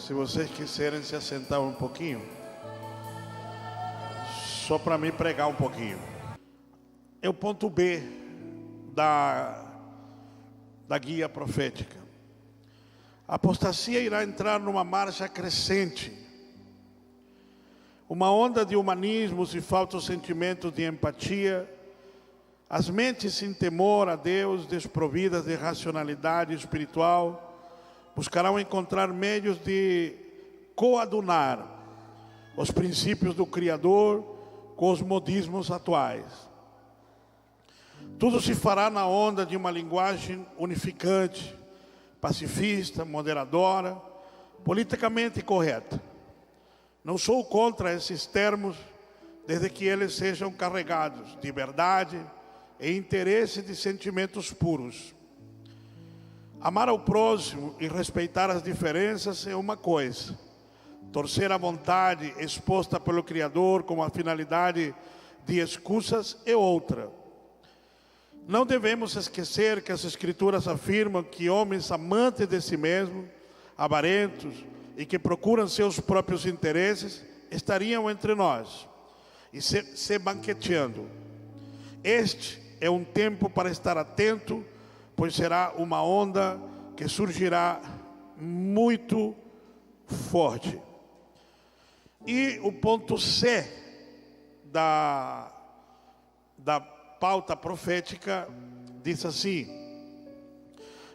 Se vocês quiserem se assentar um pouquinho, só para me pregar um pouquinho. É o ponto B da guia profética. A apostasia irá entrar numa marcha crescente. Uma onda de humanismos e falsos sentimentos de empatia. As mentes sem temor a Deus, desprovidas de racionalidade espiritual, buscarão encontrar meios de coadunar os princípios do Criador com os modismos atuais. Tudo se fará na onda de uma linguagem unificante, pacifista, moderadora, politicamente correta. Não sou contra esses termos, desde que eles sejam carregados de verdade e interesse de sentimentos puros. Amar ao próximo e respeitar as diferenças é uma coisa. Torcer a vontade exposta pelo Criador com a finalidade de excusas é outra. Não devemos esquecer que as Escrituras afirmam que homens amantes de si mesmos, avarentos e que procuram seus próprios interesses, estariam entre nós e se banqueteando. Este é um tempo para estar atento, pois será uma onda que surgirá muito forte. E o ponto C da pauta profética diz assim: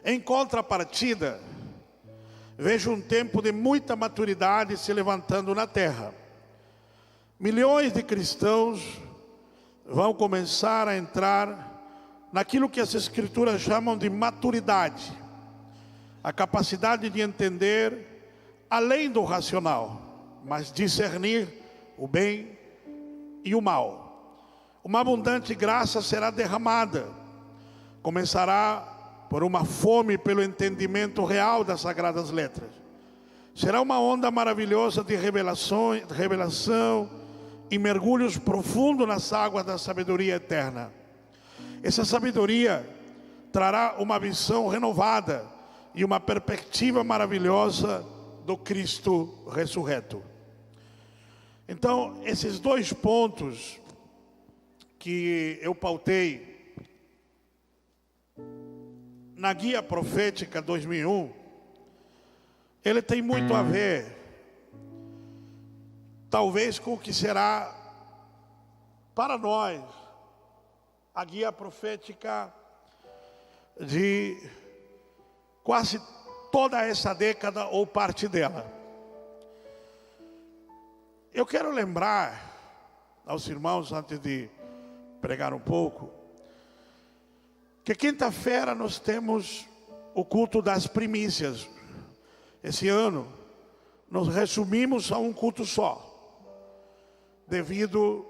em contrapartida, vejo um tempo de muita maturidade se levantando na terra. Milhões de cristãos vão começar a entrar naquilo que as Escrituras chamam de maturidade, a capacidade de entender além do racional, mas discernir o bem e o mal. Uma abundante graça será derramada. Começará por uma fome pelo entendimento real das Sagradas Letras. Será uma onda maravilhosa de revelação e mergulhos profundos nas águas da sabedoria eterna. Essa sabedoria trará uma visão renovada e uma perspectiva maravilhosa do Cristo ressurreto. Então, esses dois pontos que eu pautei na Guia Profética 2001, ele tem muito a ver, talvez, com o que será para nós a Guia Profética de quase toda essa década ou parte dela. Eu quero lembrar aos irmãos, antes de pregar um pouco, que quinta-feira nós temos o culto das primícias. Esse ano nós resumimos a um culto só, devido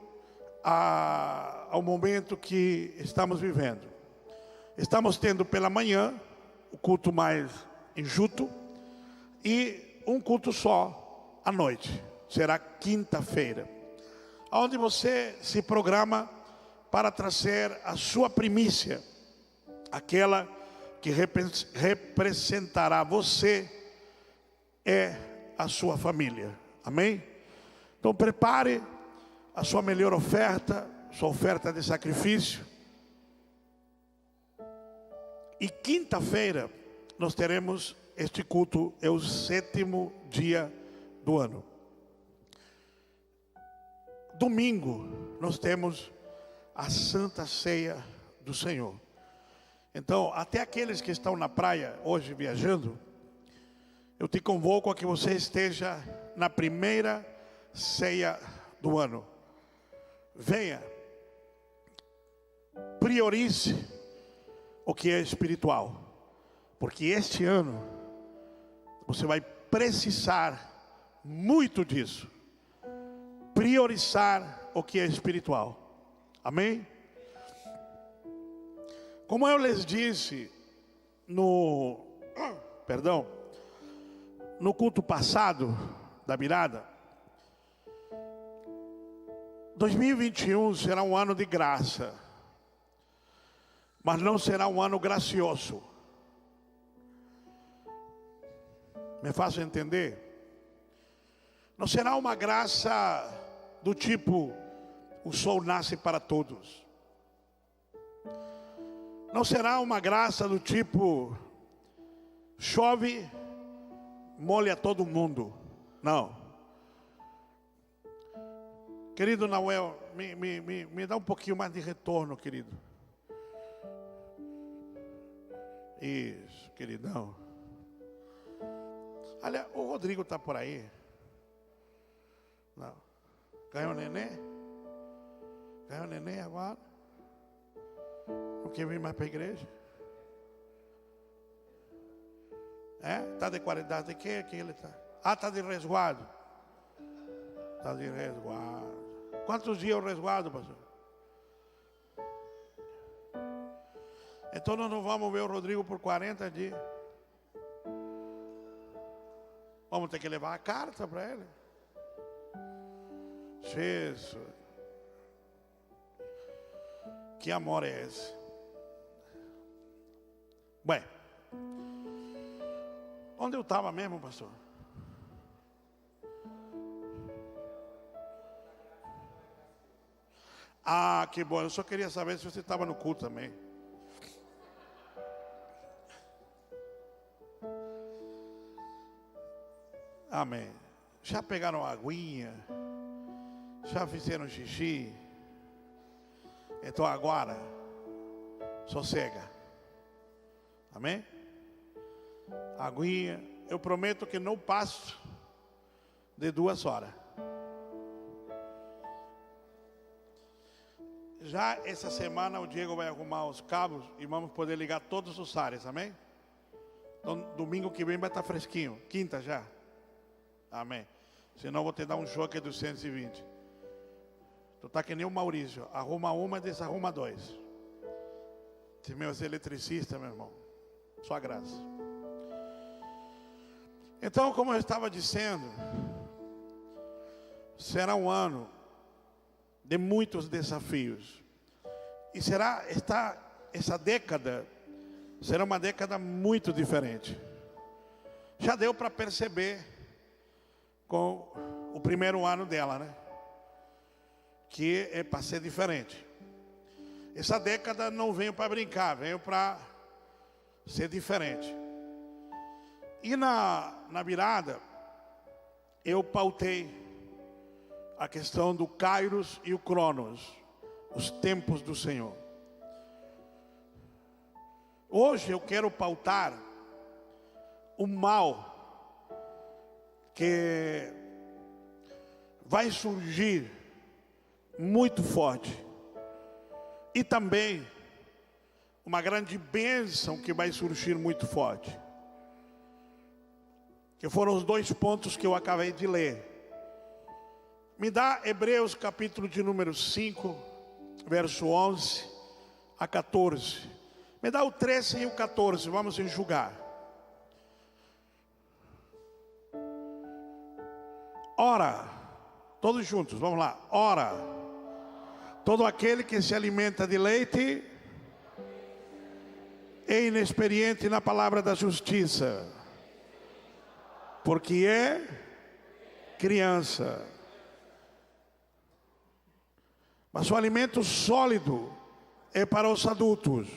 ao momento que estamos vivendo. Estamos tendo pela manhã o culto mais enxuto e um culto só à noite. Será quinta-feira, onde você se programa para trazer a sua primícia, aquela que representará você e a sua família. Amém? Então prepare a sua melhor oferta, sua oferta de sacrifício. E quinta-feira nós teremos este culto, é o 7º dia do ano. Domingo nós temos a Santa Ceia do Senhor. Então, até aqueles que estão na praia hoje viajando, eu te convoco a que você esteja na primeira ceia do ano. Venha, priorize o que é espiritual, porque este ano você vai precisar muito disso. Priorizar o que é espiritual. Amém? Como eu lhes disse no culto passado da virada, 2021 será um ano de graça, mas não será um ano gracioso. Me faço entender? Não será uma graça do tipo, o sol nasce para todos. Não será uma graça do tipo, chove, molha todo mundo. Não. Querido Nauel, me dá um pouquinho mais de retorno, querido. Isso, queridão. Olha, o Rodrigo está por aí. Não. Ganhou o neném? Ganhou o neném agora? Não quer vir mais para a igreja? Está de qualidade de quê que ele está? Está de resguardo. Está de resguardo. Quantos dias o resguardo, pastor? Então nós não vamos ver o Rodrigo por 40 dias. Vamos ter que levar a carta para ele. Jesus. Que amor é esse? Bem, onde eu estava mesmo, pastor? Ah, que bom. Eu só queria saber se você estava no culto também. Amém. Já pegaram a aguinha? Já fizeram xixi? Então agora, sossega. Amém? Aguinha. Eu prometo que não passo de 2 horas. Já essa semana o Diego vai arrumar os cabos e vamos poder ligar todos os ares, amém? Então domingo que vem vai estar fresquinho, quinta já. Amém. Senão eu vou te dar um choque de 220. Tu tá que nem o Maurício, arruma uma e desarruma 2. Esse meu é eletricista, meu irmão. Sua graça. Então, como eu estava dizendo, será um ano de muitos desafios. E essa década será uma década muito diferente. Já deu para perceber com o primeiro ano dela, né? Que é para ser diferente. Essa década não veio para brincar, veio para ser diferente. E na virada, eu pautei a questão do Kairos e o Cronos, os tempos do Senhor. Hoje eu quero pautar o mal que vai surgir muito forte. E também uma grande bênção que vai surgir muito forte. Que foram os 2 pontos que eu acabei de ler. Me dá Hebreus capítulo de número 5, verso 11 a 14. Me dá o 13 e o 14, vamos enxugar. Ora, todos juntos, vamos lá. Ora, todo aquele que se alimenta de leite é inexperiente na palavra da justiça, porque é criança. Mas o alimento sólido é para os adultos,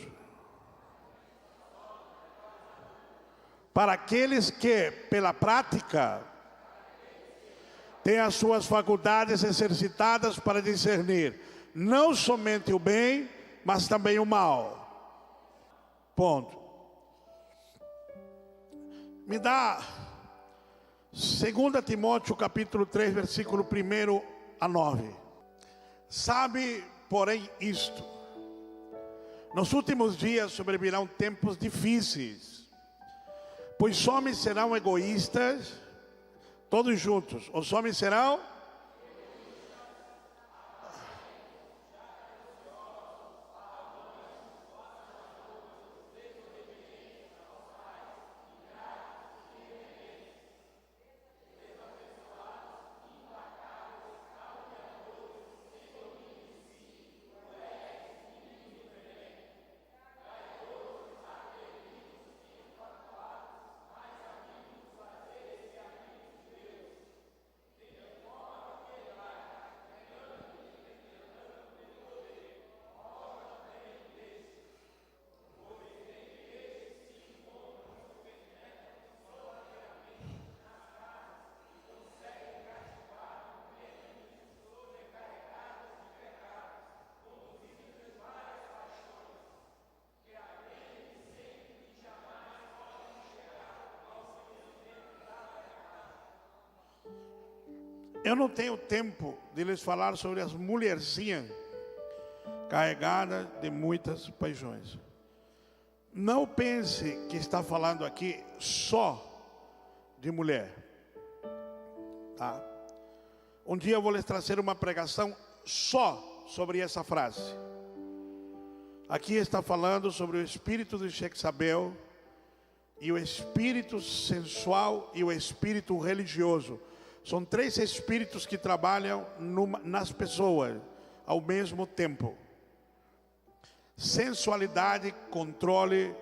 para aqueles que, pela prática, têm as suas faculdades exercitadas para discernir não somente o bem, mas também o mal. Ponto. Me dá 2 Timóteo capítulo 3, versículo 1 a 9. Sabe, porém, isto: nos últimos dias sobrevirão tempos difíceis, pois os homens serão egoístas, todos juntos, os homens serão Eu não tenho tempo de lhes falar sobre as mulherzinhas carregadas de muitas paixões. Não pense que está falando aqui só de mulher, tá? Um dia eu vou lhes trazer uma pregação só sobre essa frase. Aqui está falando sobre o espírito de Jezabel e o espírito sensual e o espírito religioso. São três espíritos que trabalham nas pessoas ao mesmo tempo: sensualidade, controle,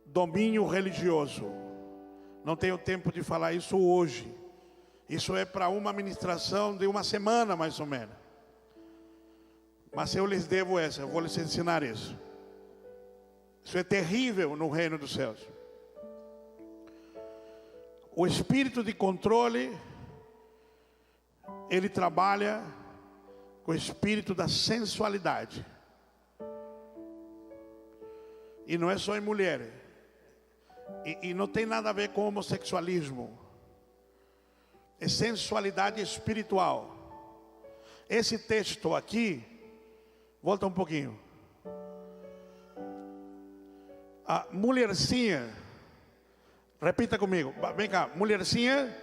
domínio religioso. Não tenho tempo de falar isso hoje. Isso é para uma ministração de uma semana mais ou menos. Mas eu lhes devo essa, eu vou lhes ensinar isso. Isso é terrível no reino dos céus. O espírito de controle, ele trabalha com o espírito da sensualidade. E não é só em mulher. E não tem nada a ver com homossexualismo. É sensualidade espiritual. Esse texto aqui, volta um pouquinho. A mulherzinha, repita comigo, vem cá, mulherzinha.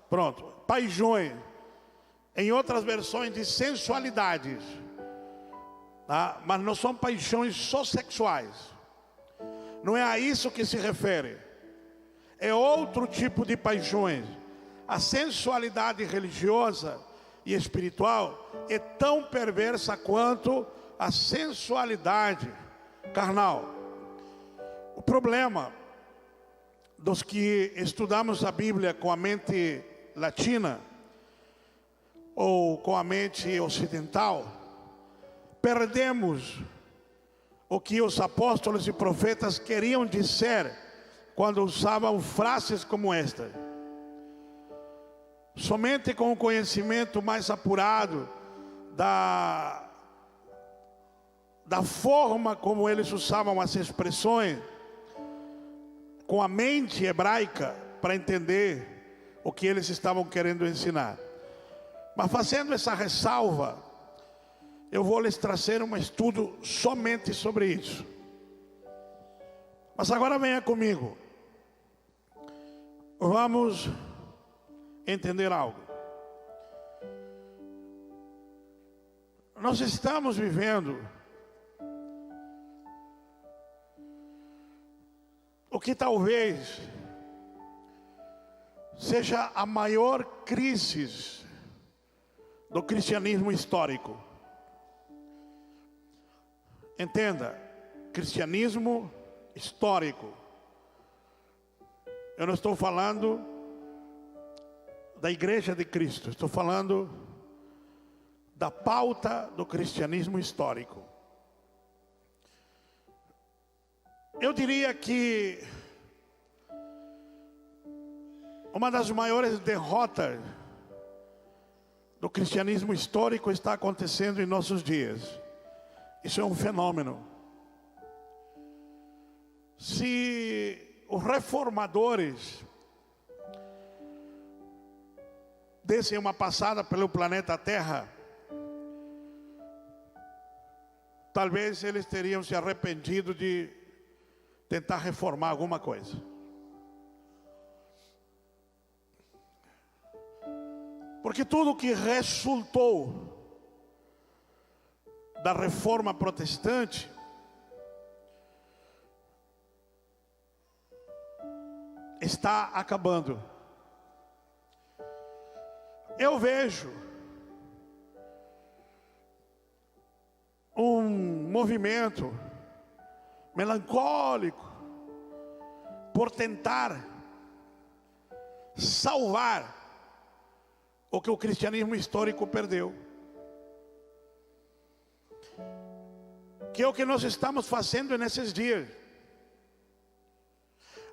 Pronto, paixões. Em outras versões de sensualidades, tá? Mas não são paixões só sexuais. Não é a isso que se refere. É outro tipo de paixões. A sensualidade religiosa e espiritual é tão perversa quanto a sensualidade carnal. O problema dos que estudamos a Bíblia com a mente latina ou com a mente ocidental, perdemos o que os apóstolos e profetas queriam dizer quando usavam frases como esta. Somente com o conhecimento mais apurado da forma como eles usavam as expressões, com a mente hebraica, para entender o que eles estavam querendo ensinar. Mas fazendo essa ressalva, eu vou lhes trazer um estudo somente sobre isso. Mas agora venha comigo. Vamos entender algo. Nós estamos vivendo o que talvez seja a maior crise do cristianismo histórico. Entenda, cristianismo histórico. Eu não estou falando da Igreja de Cristo, estou falando da pauta do cristianismo histórico. Eu diria que uma das maiores derrotas do cristianismo histórico está acontecendo em nossos dias. Isso é um fenômeno. Se os reformadores dessem uma passada pelo planeta Terra, talvez eles teriam se arrependido de tentar reformar alguma coisa. Porque tudo que resultou da reforma protestante está acabando. Eu vejo um movimento melancólico por tentar salvar o que o cristianismo histórico perdeu. Que é o que nós estamos fazendo nesses dias,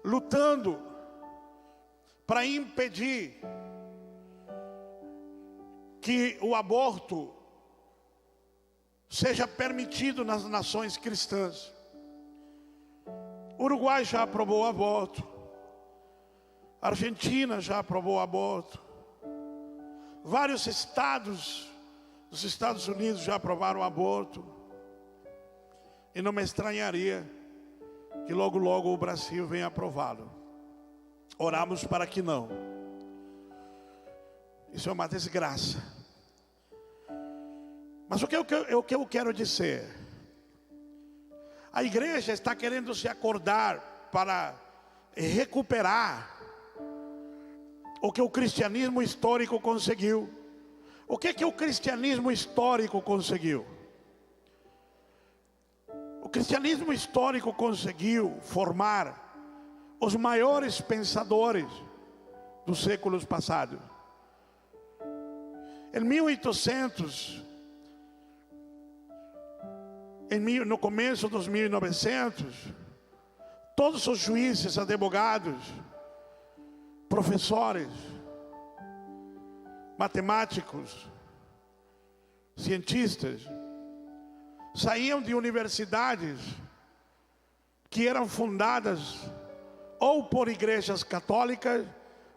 lutando para impedir que o aborto seja permitido nas nações cristãs. Uruguai já aprovou o aborto. A Argentina já aprovou o aborto. Vários estados dos Estados Unidos já aprovaram o aborto. E não me estranharia que logo logo o Brasil venha aprová-lo. Oramos para que não. Isso é uma desgraça. Mas o que eu quero dizer? A igreja está querendo se acordar para recuperar o que o cristianismo histórico conseguiu. O que o cristianismo histórico conseguiu? O cristianismo histórico conseguiu formar os maiores pensadores dos séculos passados. Em 1800, no começo dos 1900, todos os juízes, advogados, professores, matemáticos, cientistas, saíam de universidades que eram fundadas ou por igrejas católicas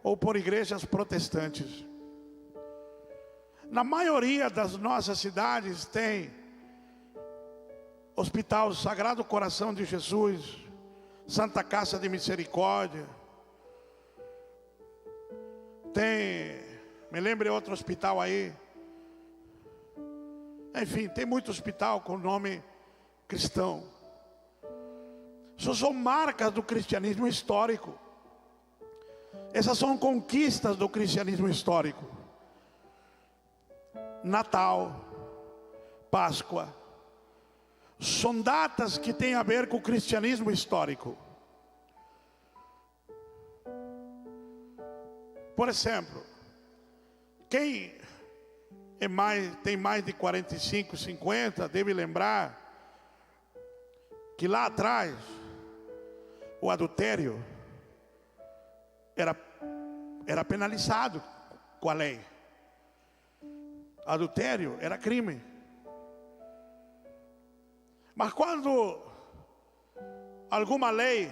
ou por igrejas protestantes. Na maioria das nossas cidades tem Hospital Sagrado Coração de Jesus, Santa Casa de Misericórdia. Tem, me lembre outro hospital aí. Enfim, tem muito hospital com nome cristão. Isso são marcas do cristianismo histórico. Essas são conquistas do cristianismo histórico. Natal, Páscoa, são datas que têm a ver com o cristianismo histórico. Por exemplo, quem tem mais de 45, 50, deve lembrar que lá atrás o adultério era penalizado com a lei. Adultério era crime. Mas quando alguma lei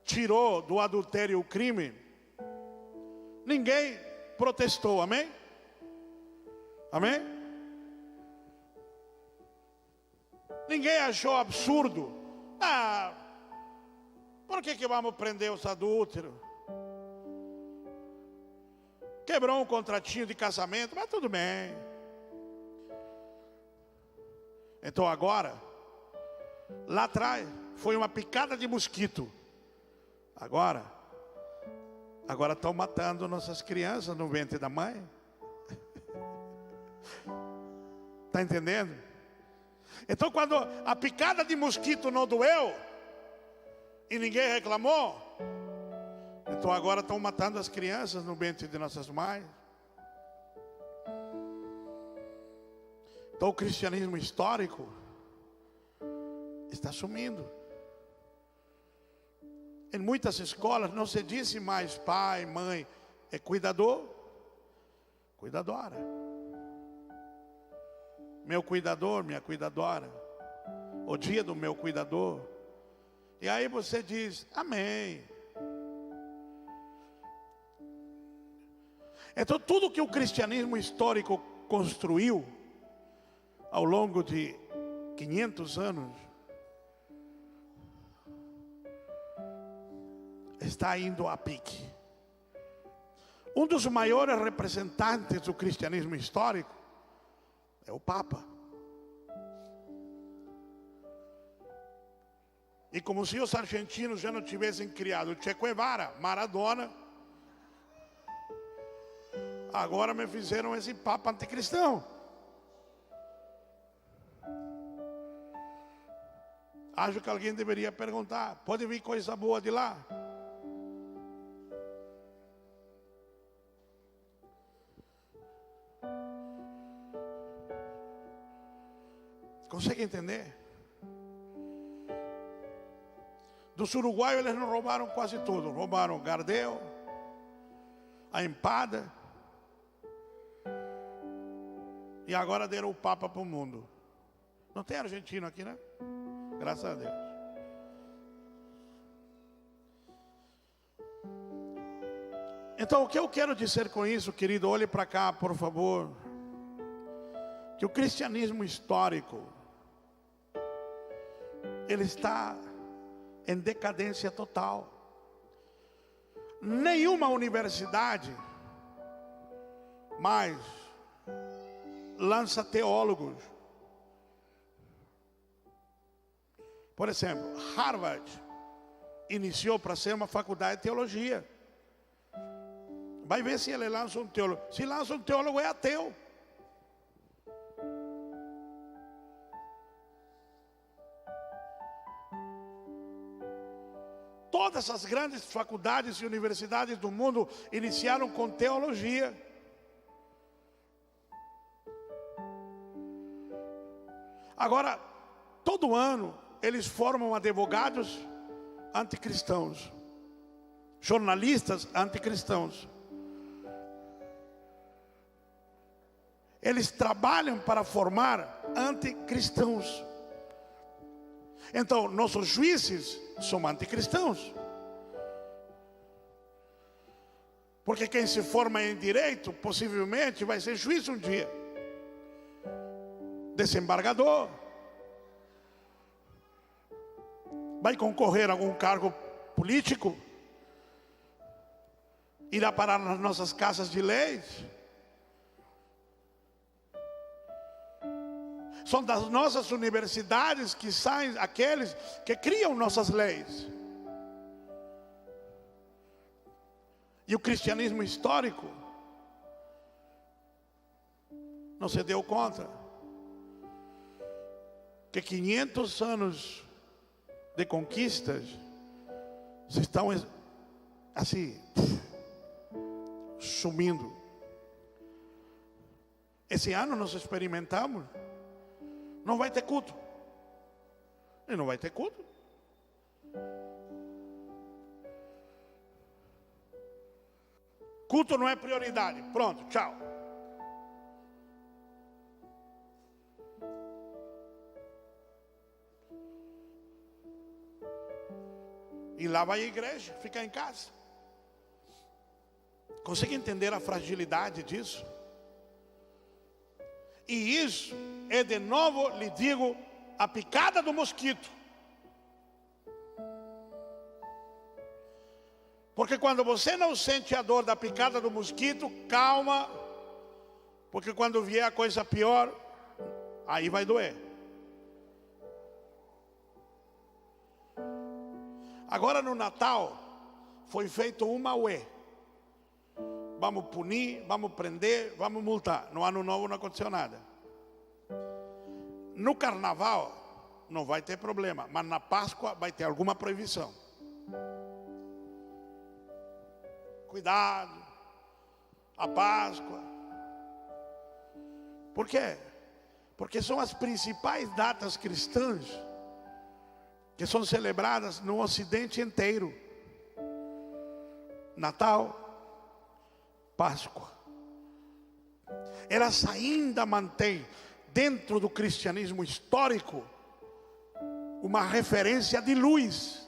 tirou do adultério o crime, ninguém protestou, amém? Amém? Ninguém achou absurdo. Por que vamos prender os adúlteros? Quebrou um contratinho de casamento, mas tudo bem. Então agora, lá atrás, foi uma picada de mosquito. Agora estão matando nossas crianças no ventre da mãe. Está entendendo? Então quando a picada de mosquito não doeu e ninguém reclamou, então agora estão matando as crianças no ventre de nossas mães. Então o cristianismo histórico está sumindo. Em muitas escolas não se diz mais pai, mãe, é cuidador, cuidadora. Meu cuidador, minha cuidadora. O dia do meu cuidador. E aí você diz, amém. Então tudo que o cristianismo histórico construiu ao longo de 500 anos está indo a pique. Um dos maiores representantes do cristianismo histórico é o Papa. E como se os argentinos já não tivessem criado Che Guevara, Maradona, agora me fizeram esse Papa anticristão. Acho que alguém deveria perguntar, pode vir coisa boa de lá? Consegue entender? Dos uruguaios eles não roubaram quase tudo. Roubaram Gardel, a empada, e agora deram o Papa para o mundo. Não tem argentino aqui, né? Graças a Deus. Então, o que eu quero dizer com isso, querido? Olhe para cá, por favor. Que o cristianismo histórico, ele está em decadência total. Nenhuma universidade mais lança teólogos. Por exemplo, Harvard iniciou para ser uma faculdade de teologia. Vai ver se ele lança um teólogo. Se lança um teólogo, é ateu. Todas as grandes faculdades e universidades do mundo iniciaram com teologia. Agora, todo ano, eles formam advogados anticristãos, jornalistas anticristãos. Eles trabalham para formar anticristãos. Então, nossos juízes são anticristãos. Porque quem se forma em direito, possivelmente vai ser juiz um dia. Desembargador. Vai concorrer a algum cargo político. Irá parar nas nossas casas de leis. São das nossas universidades que saem aqueles que criam nossas leis. E o cristianismo histórico não se deu conta que 500 anos de conquistas estão assim sumindo. Esse ano nós experimentamos. Não vai ter culto. E não vai ter culto. Culto não é prioridade. Pronto, tchau. E lá vai a igreja, fica em casa. Consegue entender a fragilidade disso? E isso é, de novo lhe digo, a picada do mosquito. Porque quando você não sente a dor da picada do mosquito, calma. Porque quando vier a coisa pior, aí vai doer. Agora no Natal, foi feito uma ué. Vamos punir, vamos prender, vamos multar. No ano novo não aconteceu nada. No carnaval não vai ter problema, mas na Páscoa vai ter alguma proibição. Cuidado, a Páscoa. Por quê? Porque são as principais datas cristãs que são celebradas no Ocidente inteiro. Natal, Páscoa. Elas ainda mantêm dentro do cristianismo histórico uma referência de luz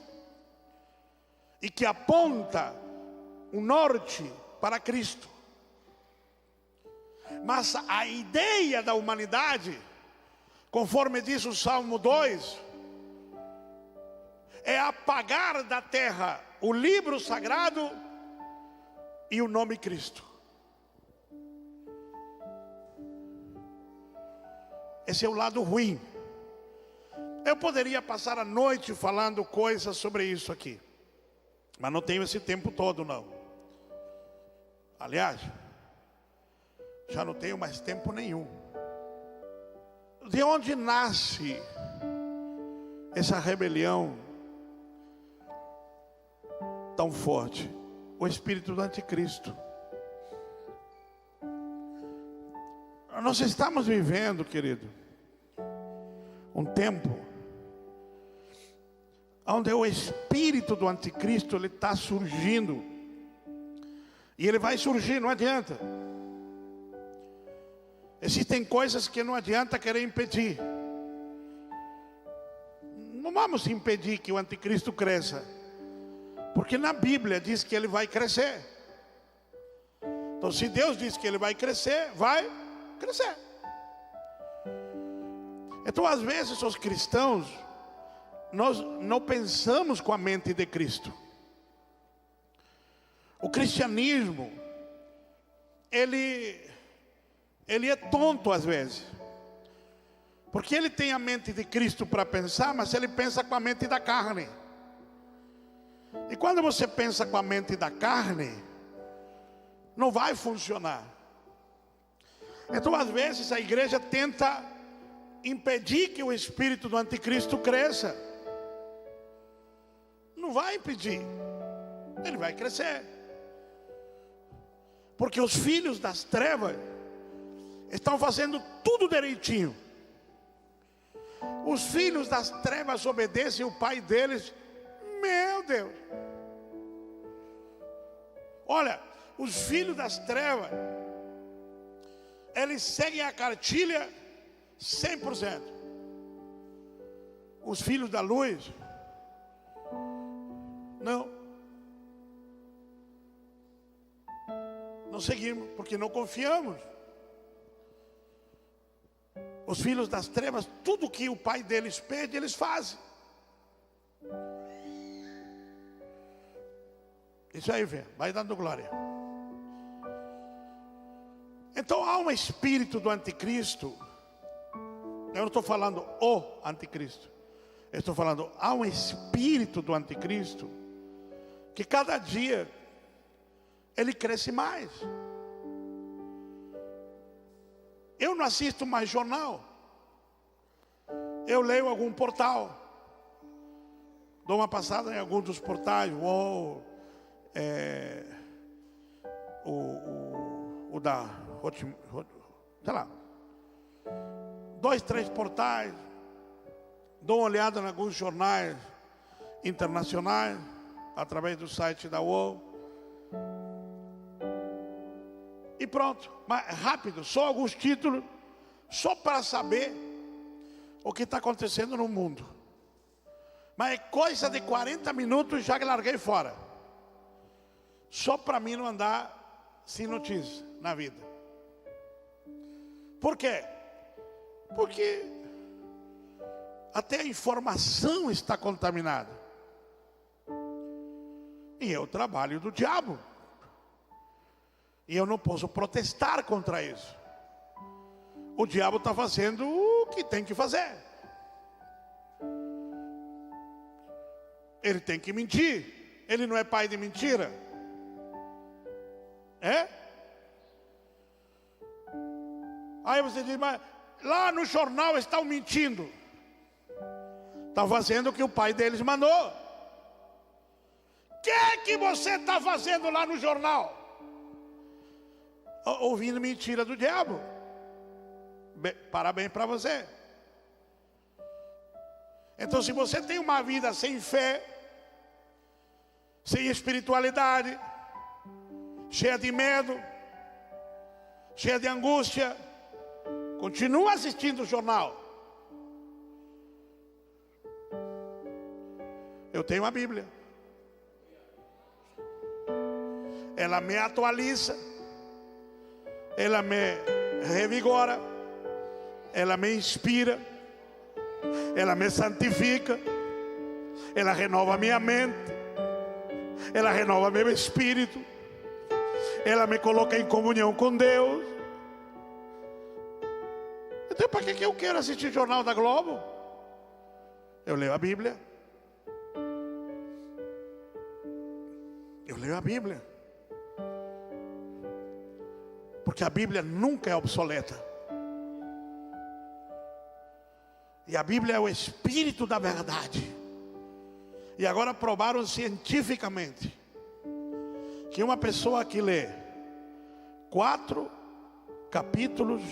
e que aponta o norte para Cristo. Mas a ideia da humanidade, conforme diz o Salmo 2, é apagar da terra o livro sagrado e o nome Cristo. Esse é o lado ruim. Eu poderia passar a noite falando coisas sobre isso aqui, mas não tenho esse tempo todo não. Aliás, já não tenho mais tempo nenhum. De onde nasce essa rebelião tão forte? O espírito do anticristo. Nós estamos vivendo, querido, um tempo onde o espírito do anticristo ele está surgindo. E ele vai surgir, não adianta. Existem coisas que não adianta querer impedir. Não vamos impedir que o anticristo cresça, porque na Bíblia diz que ele vai crescer. Então, se Deus diz que ele vai crescer, vai crescer. Então, às vezes, os cristãos, nós não pensamos com a mente de Cristo. O cristianismo, ele é tonto às vezes. Porque ele tem a mente de Cristo para pensar, mas ele pensa com a mente da carne. E quando você pensa com a mente da carne, não vai funcionar. Então, às vezes, a igreja tenta impedir que o espírito do anticristo cresça. Não vai impedir, ele vai crescer. Porque os filhos das trevas estão fazendo tudo direitinho. Os filhos das trevas obedecem o pai deles. Meu Deus! Olha, os filhos das trevas, eles seguem a cartilha 100%. Os filhos da luz, não seguimos, porque não confiamos. Os filhos das trevas, tudo que o pai deles pede, eles fazem. Isso aí, velho, vai dando glória. Então há um espírito do anticristo. Eu não estou falando o anticristo. Eu estou falando, há um espírito do anticristo que cada dia ele cresce mais. Eu não assisto mais jornal. Eu leio algum portal. Dou uma passada em algum dos portais. O da sei lá, 2, 3 portais. Dou uma olhada em alguns jornais internacionais através do site da UOL. E pronto, mas rápido, só alguns títulos, só para saber o que está acontecendo no mundo. Mas é coisa de 40 minutos, já que larguei fora. Só para mim não andar sem notícia na vida. Por quê? Porque até a informação está contaminada. E é o trabalho do diabo. E eu não posso protestar contra isso. O diabo está fazendo o que tem que fazer. Ele tem que mentir. Ele não é pai de mentira. É? Aí você diz, mas lá no jornal estão mentindo. Está fazendo o que o pai deles mandou. O que você está fazendo lá no jornal? Ouvindo mentira do diabo. Parabéns para você. Então, se você tem uma vida sem fé, sem espiritualidade, cheia de medo, cheia de angústia, continua assistindo o jornal. Eu tenho a Bíblia. Ela me atualiza. Ela me revigora. Ela me inspira. Ela me santifica. Ela renova minha mente. Ela renova meu espírito. Ela me coloca em comunhão com Deus. Então, para que eu quero assistir o Jornal da Globo? Eu leio a Bíblia. Eu leio a Bíblia. Porque a Bíblia nunca é obsoleta. E a Bíblia é o Espírito da verdade. E agora provaram cientificamente que uma pessoa que lê 4 capítulos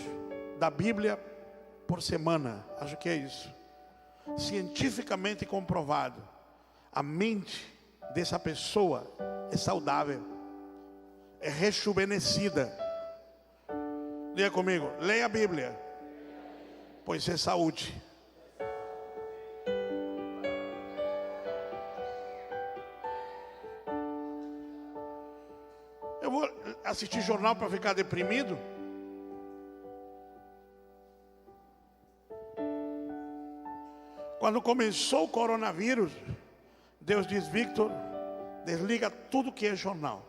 da Bíblia por semana, acho que é isso, cientificamente comprovado, a mente dessa pessoa é saudável, é rejuvenescida. Leia comigo, leia a Bíblia, pois é saúde. assistir jornal para ficar deprimido? Quando começou o coronavírus, Deus diz: Victor, desliga tudo que é jornal.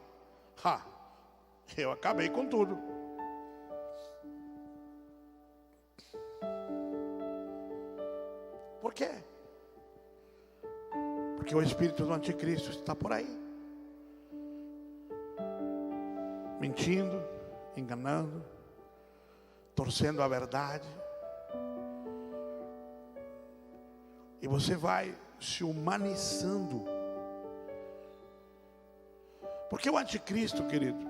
Eu acabei com tudo. Por quê? Porque o espírito do anticristo está por aí, mentindo, enganando, torcendo a verdade. E você vai se humanizando. Porque o anticristo, querido,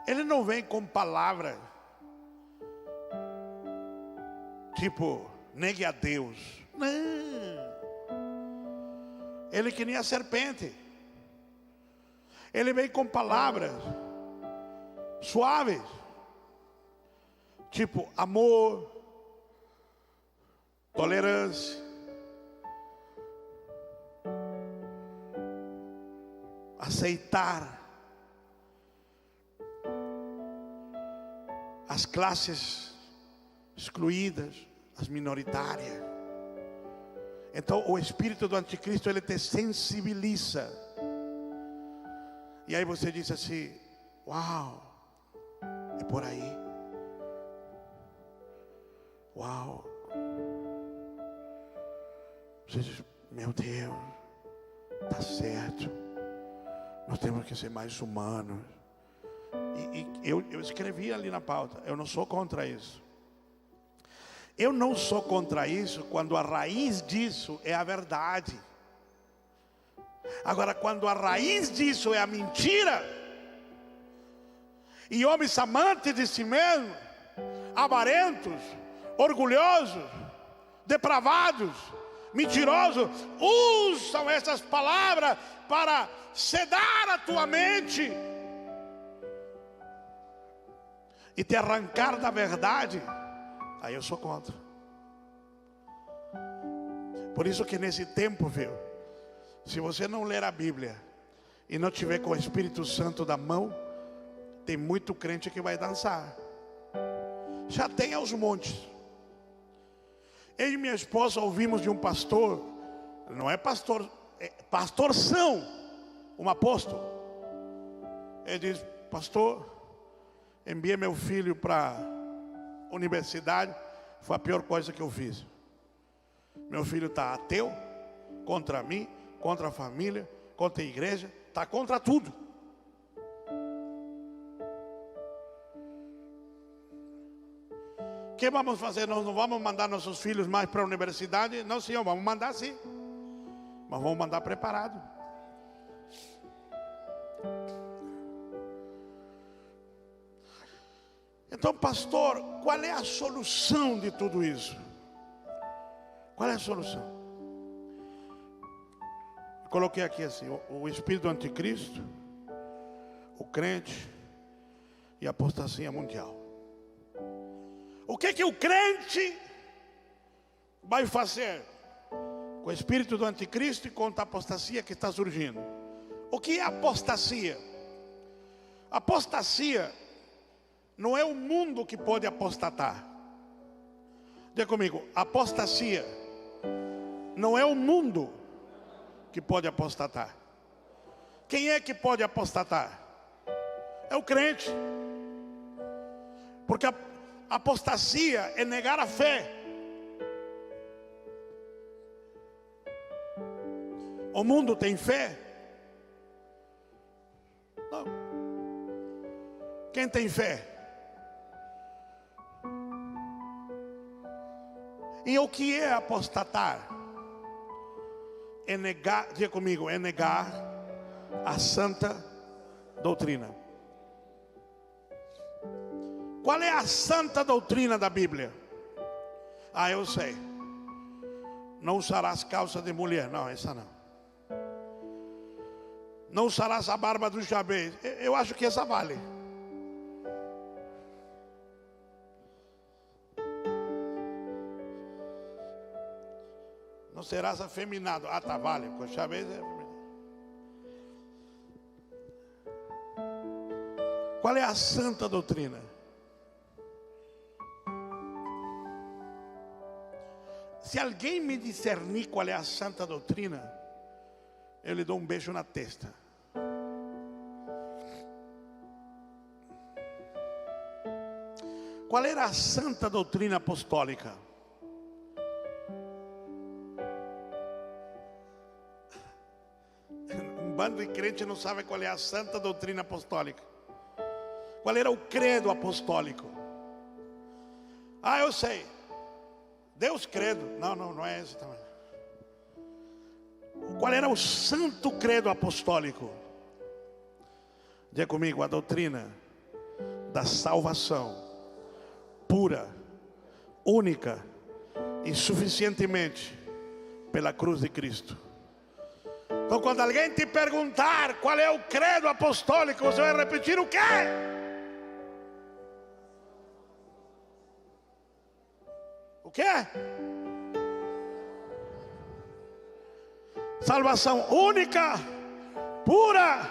ele não vem com palavras tipo, negue a Deus. Não. Ele que nem a serpente. Ele vem com palavras suaves, tipo amor, tolerância, aceitar as classes excluídas, as minoritárias. Então o espírito do anticristo, ele te sensibiliza. E aí você diz assim: uau, é por aí. Uau. Você diz: meu Deus, está certo. Nós temos que ser mais humanos. E eu escrevi ali na pauta: eu não sou contra isso. Eu não sou contra isso quando a raiz disso é a verdade. Agora, quando a raiz disso é a mentira, e homens amantes de si mesmos, avarentos, orgulhosos, depravados, mentirosos, usam essas palavras para sedar a tua mente e te arrancar da verdade, aí eu sou contra. Por isso que nesse tempo, viu, se você não ler a Bíblia e não tiver com o Espírito Santo da mão, tem muito crente que vai dançar. Já tem aos montes. Eu e minha esposa ouvimos de um pastor, não é pastor, é pastorzão, um apóstolo. Ele diz: pastor, enviei meu filho para a universidade, foi a pior coisa que eu fiz. Meu filho está ateu, contra mim, contra a família, contra a igreja, está contra tudo. O que vamos fazer? Nós não vamos mandar nossos filhos mais para a universidade? Não, senhor, vamos mandar sim, mas vamos mandar preparado. Então, pastor, qual é a solução de tudo isso? Qual é a solução? Coloquei aqui assim: o espírito do anticristo, o crente e a apostasia mundial. O que o crente vai fazer com o espírito do anticristo e com a apostasia que está surgindo? O que é apostasia? Apostasia não é o mundo que pode apostatar. Diga comigo: apostasia não é o mundo que pode apostatar. Quem é que pode apostatar? É o crente. Porque a apostasia é negar a fé. O mundo tem fé? Não. Quem tem fé? E o que é apostatar? É negar, diga comigo, é negar a santa doutrina. Qual é a santa doutrina da Bíblia? Eu sei. Não usarás calça de mulher. Não, essa não. Não usarás a barba do Jabez. Eu acho que essa vale. Não serás afeminado. Tá, vale. Com Jabez é afeminado. Qual é a santa doutrina? Se alguém me discernir qual é a santa doutrina, eu lhe dou um beijo na testa. Qual era a santa doutrina apostólica? Um bando de crente não sabe qual é a santa doutrina apostólica. Qual era o credo apostólico? Ah, eu sei. Deus credo. Não é esse também. Qual era o santo credo apostólico? Diga comigo, a doutrina da salvação pura, única e suficientemente pela cruz de Cristo. Então, quando alguém te perguntar qual é o credo apostólico, você vai repetir o quê? O quê? Salvação única, pura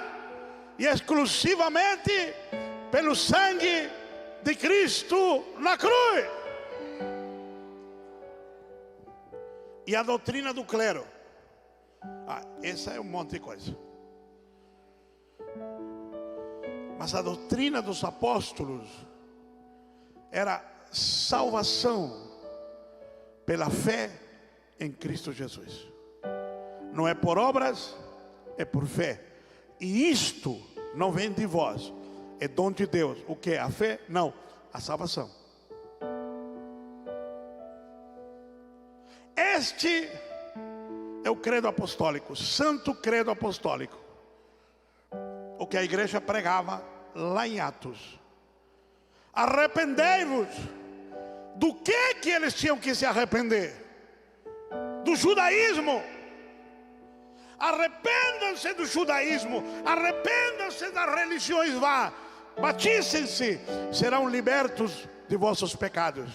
e exclusivamente pelo sangue de Cristo na cruz. E a doutrina do clero? Essa é um monte de coisa. Mas a doutrina dos apóstolos era salvação pela fé em Cristo Jesus. Não é por obras, é por fé. E isto não vem de vós, é dom de Deus. O que é a fé? Não, a salvação. Este é o credo apostólico, santo credo apostólico. O que a igreja pregava lá em Atos. Arrependei-vos. Do que eles tinham que se arrepender? Do judaísmo. Arrependam-se do judaísmo. Arrependam-se das religiões vãs. Batizem-se, serão libertos de vossos pecados.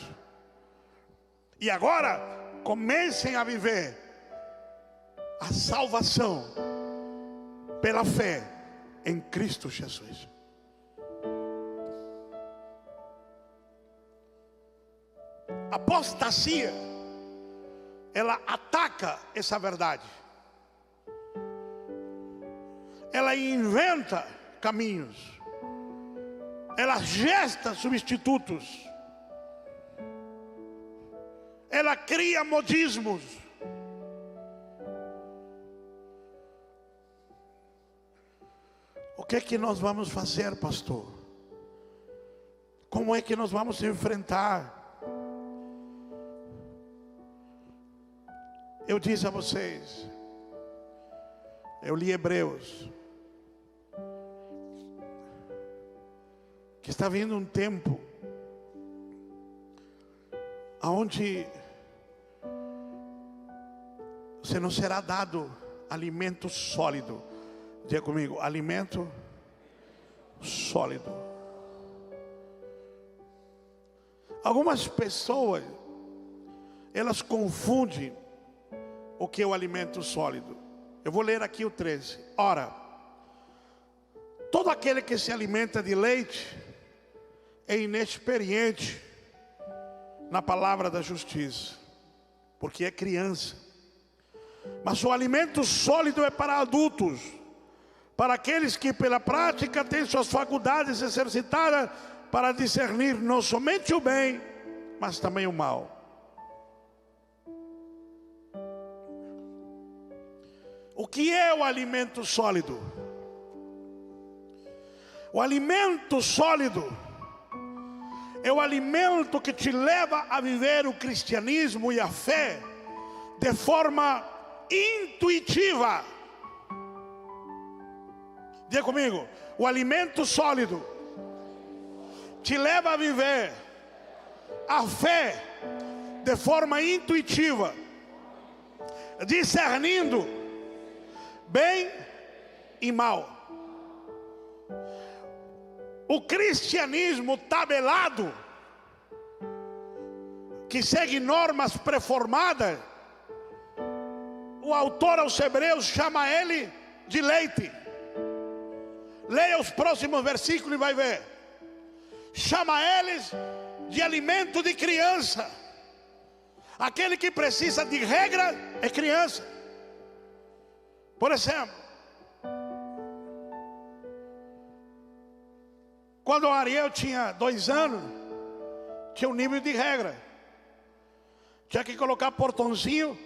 E agora comecem a viver a salvação pela fé em Cristo Jesus. A apostasia, ela ataca essa verdade. Ela inventa caminhos. Ela gesta substitutos. Ela cria modismos. O que é que nós vamos fazer, pastor? Como é que nós vamos enfrentar? Eu disse a vocês, eu li Hebreus, que está vindo um tempo onde você não será dado alimento sólido. Diga comigo, alimento sólido. Algumas pessoas, elas confundem o que é o alimento sólido. Eu vou ler aqui o 13. Ora, todo aquele que se alimenta de leite é inexperiente na palavra da justiça, porque é criança. Mas o alimento sólido é para adultos, para aqueles que pela prática têm suas faculdades exercitadas para discernir não somente o bem, mas também o mal. O que é o alimento sólido? O alimento sólido é o alimento que te leva a viver o cristianismo e a fé de forma intuitiva. Diga comigo, o alimento sólido te leva a viver a fé de forma intuitiva, discernindo bem e mal. O cristianismo tabelado, que segue normas preformadas, o autor aos Hebreus chama ele de leite. Leia os próximos versículos e vai ver. chama eles de alimento de criança. Aquele que precisa de regra é criança. Por exemplo, quando o Ariel tinha 2 anos, tinha um nível de regra. Tinha que colocar portãozinho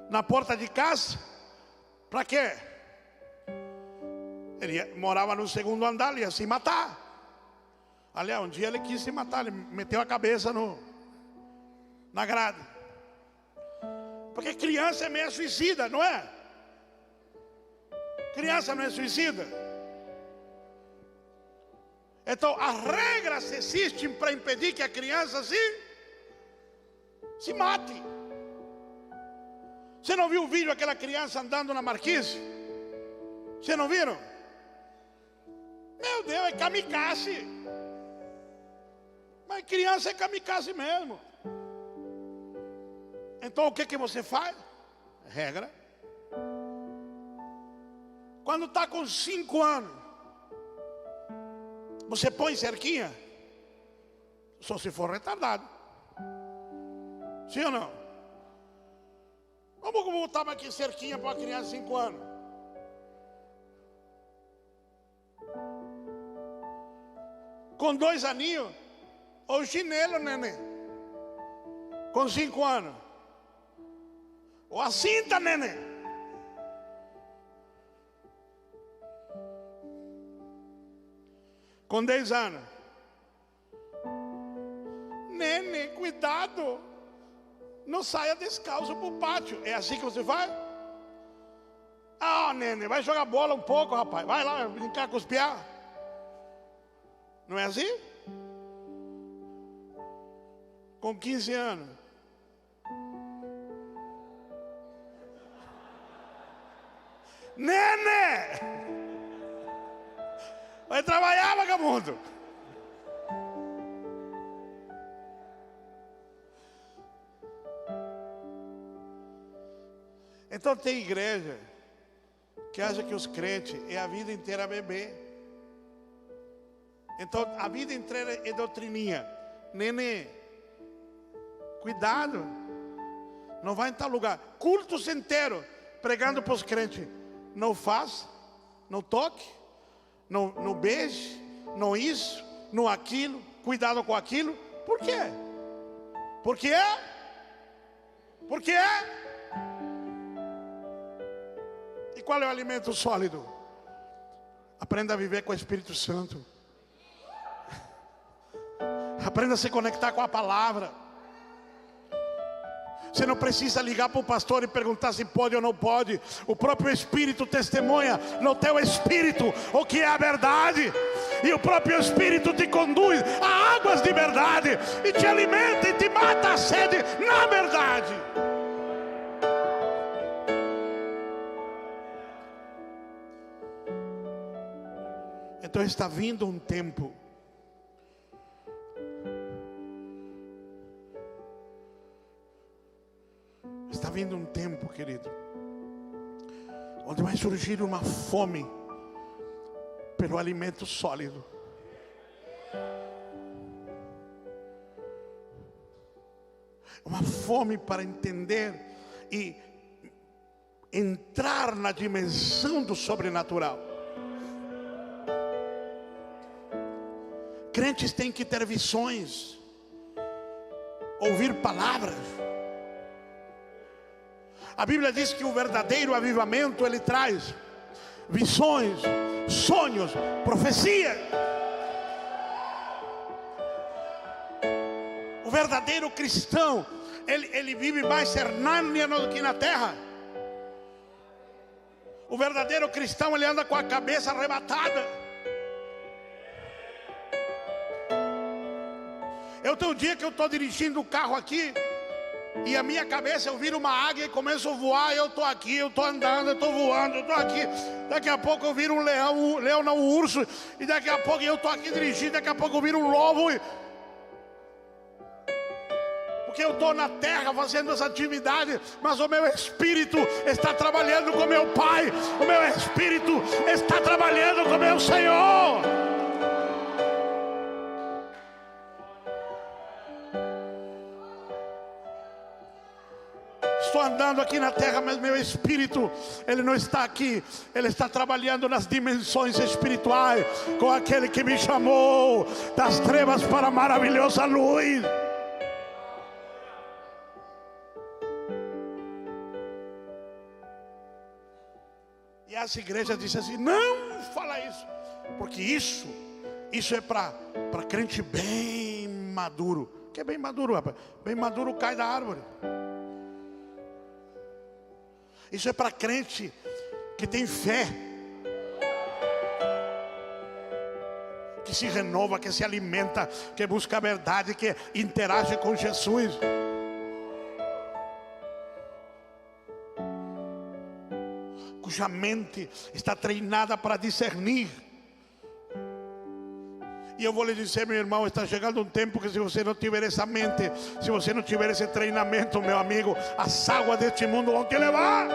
na porta de casa. Para quê? Ele morava no 2º andar, ele ia se matar. Aliás, um dia ele quis se matar, ele meteu a cabeça na grade. Porque criança é meio suicida, não é? Criança não é suicida. Então as regras existem para impedir que a criança se mate. Você não viu o vídeo daquela criança andando na marquise? Você não viram? Meu Deus, é kamikaze. Mas criança é kamikaze mesmo. Então o que você faz? Regra. Quando está com 5 anos, você põe cerquinha? Só se for retardado. Sim ou não? Vamos botar aqui cerquinha para uma criança de 5 anos. Com 2 aninhos, ou chinelo, neném. Com 5 anos. Ou a cinta, neném. Com 10 anos. Neném, cuidado. Não saia descalço para o pátio. É assim que você faz? Ah, neném, vai jogar bola um pouco, rapaz. Vai lá brincar com os piá. Não é assim? Com 15 anos. Nenê! Vai trabalhar, vagabundo. Então tem igreja que acha que os crentes é a vida inteira beber. Então a vida inteira é doutrininha. Nenê, cuidado. Não vai em tal lugar. Cultos inteiros pregando para os crentes. Não faça, não toque, não beije, não isso, não aquilo. Cuidado com aquilo. Por quê? Porque é? Porque é? E qual é o alimento sólido? Aprenda a viver com o Espírito Santo. Aprenda a se conectar com a palavra. Você não precisa ligar para o pastor e perguntar se pode ou não pode. O próprio Espírito testemunha no teu espírito o que é a verdade. E o próprio Espírito te conduz a águas de verdade. E te alimenta e te mata a sede na verdade. Então está vindo um tempo. Está vindo um tempo, querido, onde vai surgir uma fome pelo alimento sólido. Uma fome para entender e entrar na dimensão do sobrenatural. Crentes têm que ter visões, ouvir palavras. A Bíblia diz que o verdadeiro avivamento ele traz visões, sonhos, profecia. O verdadeiro cristão ele vive mais Nárnia do que na terra. O verdadeiro cristão ele anda com a cabeça arrebatada. Eu tenho um dia que eu estou dirigindo o carro aqui e a minha cabeça eu viro uma águia e começo a voar. Eu estou aqui, eu estou andando, eu estou voando, eu estou aqui. Daqui a pouco eu viro um leão não um urso. E daqui a pouco eu estou aqui dirigindo, daqui a pouco eu viro um lobo. Porque eu estou na terra fazendo essa atividade, mas o meu espírito está trabalhando com meu Pai. O meu espírito está trabalhando com meu Senhor. estou andando aqui na terra, mas meu espírito, ele não está aqui. Ele está trabalhando nas dimensões espirituais, com aquele que me chamou das trevas para a maravilhosa luz. E as igrejas dizem assim: não fala isso, porque isso é para crente bem maduro. Que é bem maduro, rapaz? Bem maduro cai da árvore. Isso é para crente que tem fé, que se renova, que se alimenta, que busca a verdade, que interage com Jesus. Cuja mente está treinada para discernir. E eu vou lhe dizer, meu irmão, está chegando um tempo que se você não tiver essa mente, se você não tiver esse treinamento, meu amigo, as águas deste mundo vão te levar.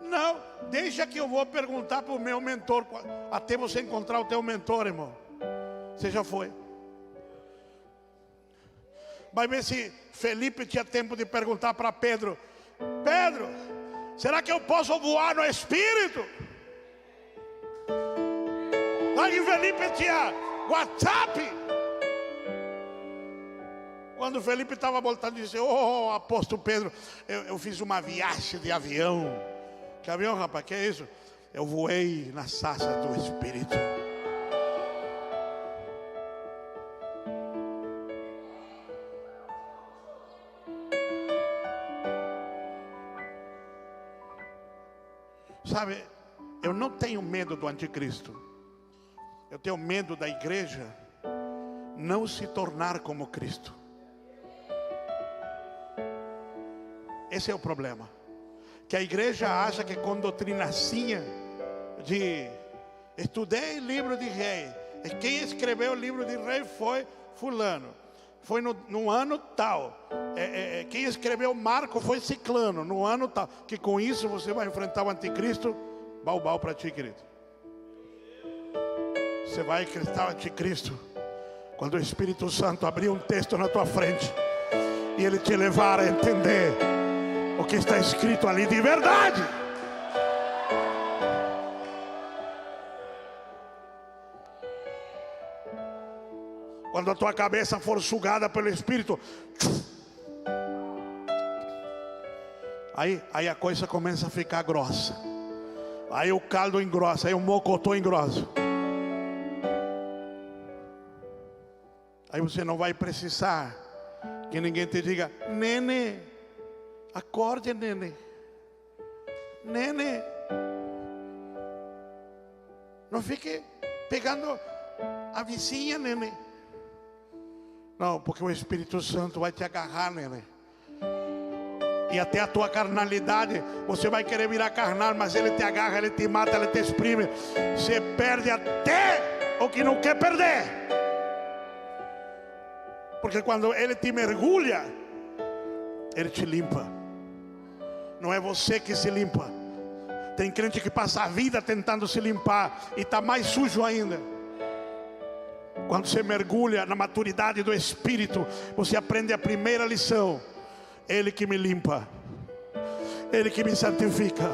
Não, deixa que eu vou perguntar para o meu mentor, até você encontrar o teu mentor, irmão. Você já foi? Vai ver se Felipe tinha tempo de perguntar para Pedro: Pedro, será que eu posso voar no Espírito? Lá em Felipe tinha WhatsApp. Quando Felipe estava voltando, disse: oh, apóstolo Pedro, eu fiz uma viagem de avião. Que avião, rapaz? Que é isso? Eu voei nas asas do Espírito. Sabe, eu não tenho medo do anticristo. Eu tenho medo da igreja não se tornar como Cristo. Esse é o problema. Que a igreja acha que com doutrinacinha de estudei livro de rei, e quem escreveu o livro de rei foi fulano, foi no ano tal, quem escreveu Marco foi ciclano, no ano tal, que com isso você vai enfrentar o anticristo. Bau para ti, querido. Você vai enfrentar o anticristo quando o Espírito Santo abrir um texto na tua frente e ele te levar a entender o que está escrito ali de verdade. Quando a tua cabeça for sugada pelo Espírito, aí a coisa começa a ficar grossa. Aí o caldo engrossa, aí o mocotó engrossa. Aí você não vai precisar que ninguém te diga: Nene, acorde, Nene. Nene, não fique pegando a vizinha, Nene. Não, porque o Espírito Santo vai te agarrar, Nene. E até a tua carnalidade, você vai querer virar carnal, mas ele te agarra, ele te mata, ele te exprime. Você perde até o que não quer perder. Porque quando ele te mergulha, ele te limpa. Não é você que se limpa. Tem crente que passa a vida tentando se limpar e está mais sujo ainda. Quando você mergulha na maturidade do Espírito, você aprende a primeira lição: Ele que me limpa, Ele que me santifica,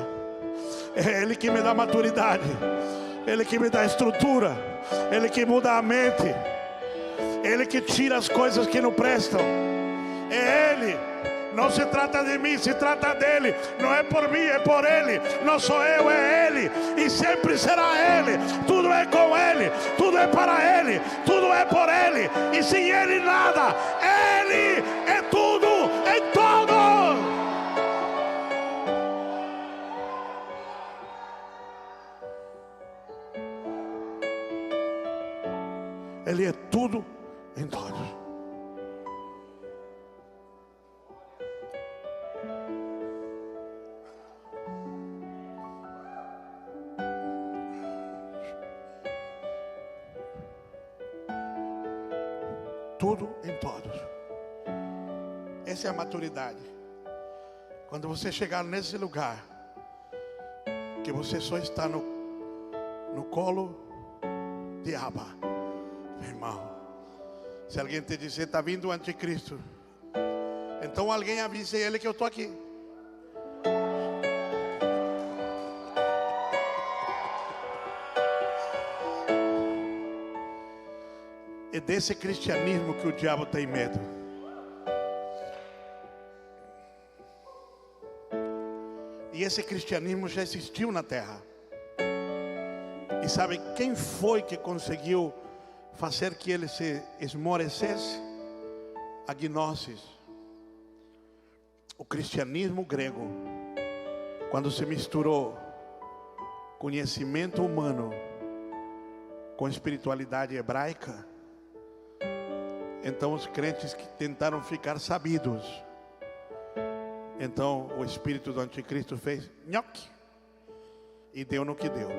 é Ele que me dá maturidade, Ele que me dá estrutura, Ele que muda a mente, Ele que tira as coisas que não prestam. É Ele. Não se trata de mim, se trata dele. Não é por mim, é por Ele. Não sou eu, é Ele. E sempre será Ele. Tudo é com Ele, tudo é para Ele, tudo é por Ele. E sem Ele nada. Ele é tudo em todo. Ele é tudo em todos. Tudo em todos. Essa é a maturidade. Quando você chegar nesse lugar, que você só está no colo de Abba, meu irmão. Se alguém te dizer: está vindo o anticristo, Então alguém avise ele que eu estou aqui. É desse cristianismo que o diabo tem medo. E esse cristianismo já existiu na terra. E sabe quem foi que conseguiu fazer que ele se esmorecesse? A gnose. O cristianismo grego, quando se misturou conhecimento humano com espiritualidade hebraica, então os crentes que tentaram ficar sabidos, então o espírito do anticristo fez nhoque e deu no que deu.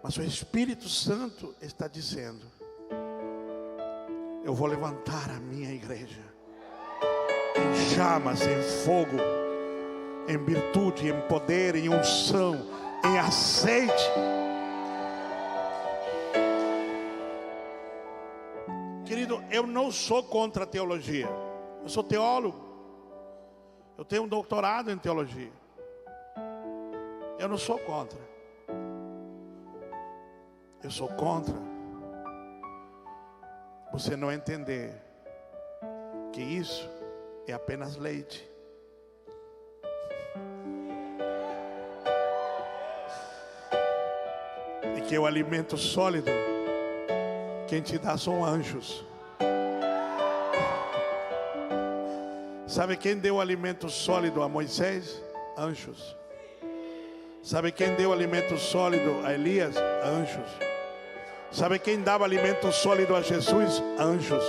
Mas o Espírito Santo está dizendo: eu vou levantar a minha igreja em chamas, em fogo, em virtude, em poder, em unção, em azeite. Querido, eu não sou contra a teologia. Eu sou teólogo. Eu tenho um doutorado em teologia. Eu não sou contra. Eu sou contra você não entender que isso é apenas leite. E que o alimento sólido, quem te dá são anjos. Sabe quem deu o alimento sólido a Moisés? Anjos. Sabe quem deu o alimento sólido a Elias? Anjos. Sabe quem dava alimento sólido a Jesus? Anjos.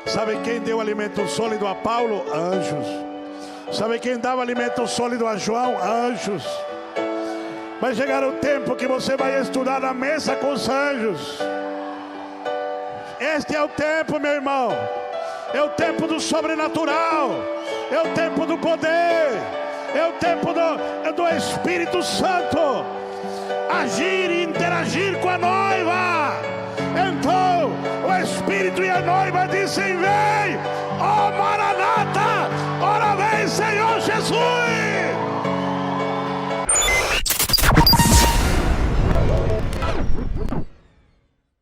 Sabe quem deu alimento sólido a Paulo? Anjos. Sabe quem dava alimento sólido a João? Anjos. Vai chegar o tempo que você vai estudar na mesa com os anjos. Este é o tempo, meu irmão. É o tempo do sobrenatural. É o tempo do poder. É o tempo do Espírito Santo agir e interagir com a noiva. Então o Espírito e a noiva dizem: vem, ó Maranata, ora vem, Senhor Jesus.